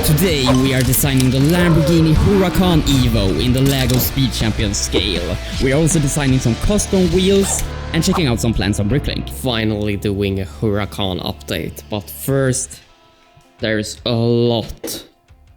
Today we are designing the Lamborghini Huracan Evo in the LEGO Speed Champion scale. We are also designing some custom wheels and checking out some plans on Bricklink. Finally doing a Huracan update, but first there's a lot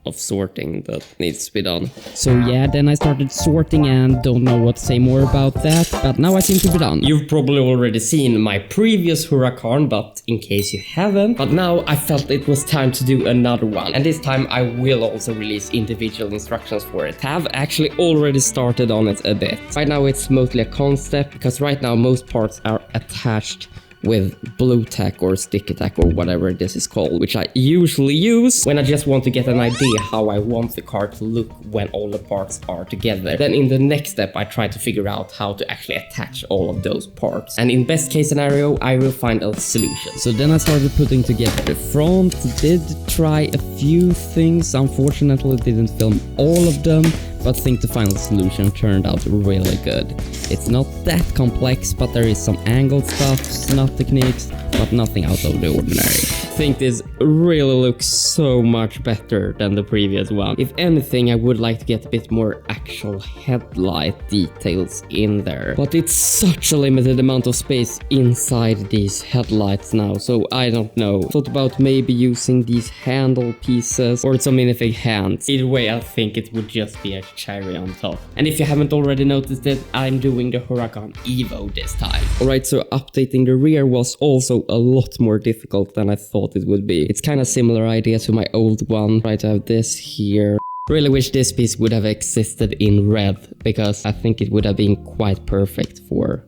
of sorting that needs to be done. So yeah, then I started sorting and don't know what to say more about that, but now I seem to be done. You've probably already seen my previous Huracan, but in case you haven't, but now I felt it was time to do another one, and this time I will also release individual instructions for it. I have actually already started on it a bit. Right now it's mostly a concept, because right now most parts are attached with blue tack or sticky tack or whatever this is called, which I usually use when I just want to get an idea how I want the car to look when all the parts are together. Then in the next step I try to figure out how to actually attach all of those parts, and in best case scenario I will find a solution. So then I started putting together the front, did try a few things, unfortunately didn't film all of them, but I think the final solution turned out really good. It's not that complex, but there is some angled stuff, snap techniques, but nothing out of the ordinary. I think this really looks so much better than the previous one. If anything, I would like to get a bit more actual headlight details in there. But it's such a limited amount of space inside these headlights now, so I don't know. Thought about maybe using these handle pieces or some minifig hands. Either way, I think it would just be a cherry on top. And if you haven't already noticed it, I'm doing the Huracan Evo this time. Alright, so updating the rear was also a lot more difficult than I thought it would be. It's kind of similar idea to my old one. Try to have this here. Really wish this piece would have existed in red, because I think it would have been quite perfect for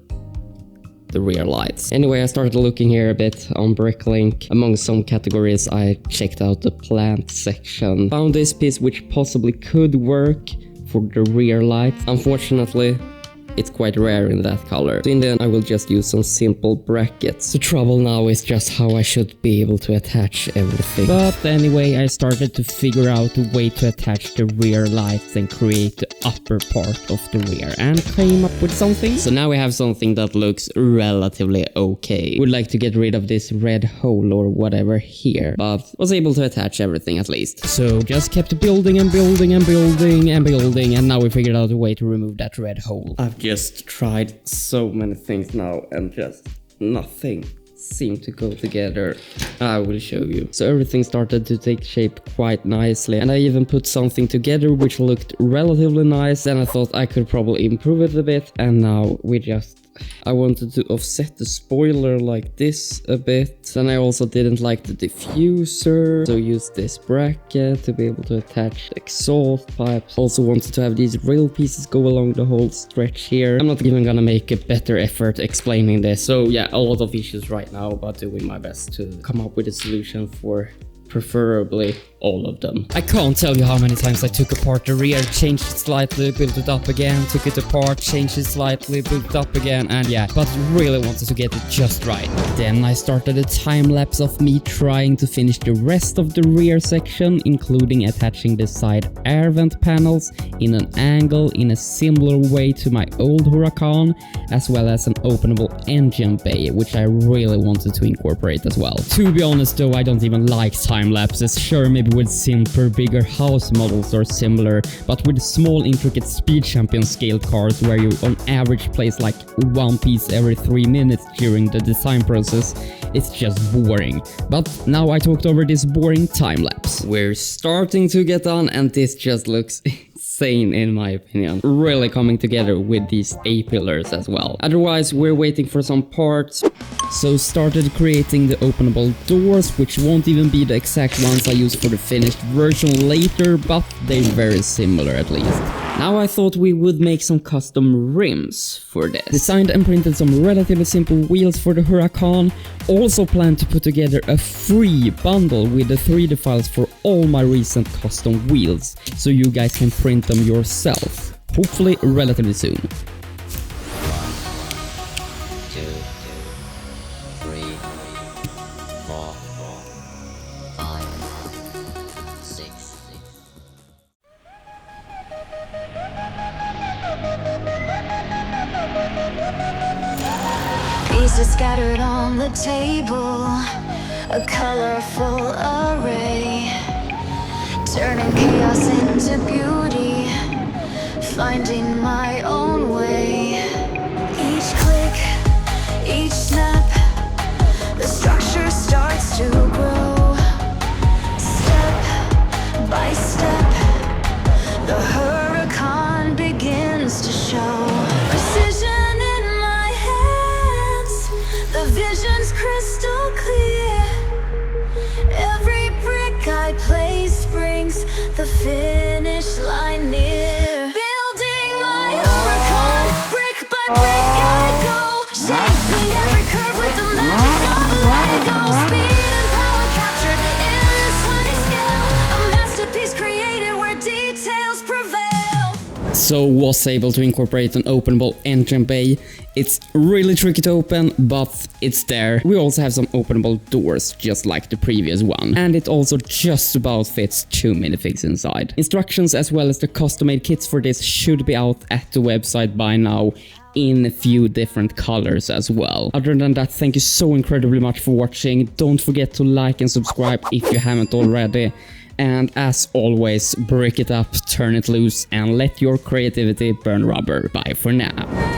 the rear lights. Anyway, I started looking here a bit on Bricklink. Among some categories I checked out the plant section. Found this piece which possibly could work for the rear lights. Unfortunately, it's quite rare in that color. So in the end, I will just use some simple brackets. The trouble now is just how I should be able to attach everything. But anyway, I started to figure out a way to attach the rear lights and create the upper part of the rear, and came up with something. So now we have something that looks relatively okay. Would like to get rid of this red hole or whatever here, but was able to attach everything at least. So just kept building and building and building and building, and now we figured out a way to remove that red hole. I've just tried so many things now and just nothing seemed to go together. I will show you. So everything started to take shape quite nicely, and I even put something together which looked relatively nice. Then I thought I could probably improve it a bit, and now I wanted to offset the spoiler like this a bit. Then I also didn't like the diffuser, so used this bracket to be able to attach exhaust pipes. Also wanted to have these rail pieces go along the whole stretch here. I'm not even gonna make a better effort explaining this. So yeah, a lot of issues right now, but doing my best to come up with a solution for preferably all of them. I can't tell you how many times I took apart the rear, changed it slightly, built it up again, took it apart, changed it slightly, built it up again, and yeah, but really wanted to get it just right. Then I started a time-lapse of me trying to finish the rest of the rear section, including attaching the side air vent panels in an angle in a similar way to my old Huracan, as well as an openable engine bay, which I really wanted to incorporate as well. To be honest though, I don't even like time-lapses. Sure, maybe with simpler, bigger house models or similar, but with small, intricate Speed Champion scale cars where you on average place like one piece every 3 minutes during the design process, it's just boring. But now I talked over this boring time-lapse. We're starting to get on, and this just looks insane in my opinion. Really coming together with these A-pillars as well. Otherwise, we're waiting for some parts. So started creating the openable doors, which won't even be the exact ones I use for the finished version later, but they're very similar at least. Now I thought we would make some custom rims for this. Designed and printed some relatively simple wheels for the Huracan. Also planned to put together a free bundle with the 3D files for all my recent custom wheels, so you guys can print them yourself. Hopefully relatively soon. 2, 3, 4, 5, 6. Pieces scattered on the table, a colorful array. turning chaos into beauty, finding my own way. Each click, each snap, the structure starts to grow. Step by step, the huracan begins to show. Precision in my hands, the vision's crystal clear. Every brick I place brings the finish line near. Building my huracan, brick by brick I go, shaping every curve with the magic of Lego. Speed and power captured in this tiny scale, a masterpiece created where details prevail. So was able to incorporate an openable engine bay. It's really tricky to open, but it's there. We also have some openable doors, just like the previous one. And it also just about fits 2 minifigs inside. Instructions as well as the custom-made kits for this should be out at the website by now, in a few different colors as well. Other than that, thank you so incredibly much for watching. Don't forget to like and subscribe if you haven't already. And as always, brick it up, turn it loose, and let your creativity burn rubber. Bye for now.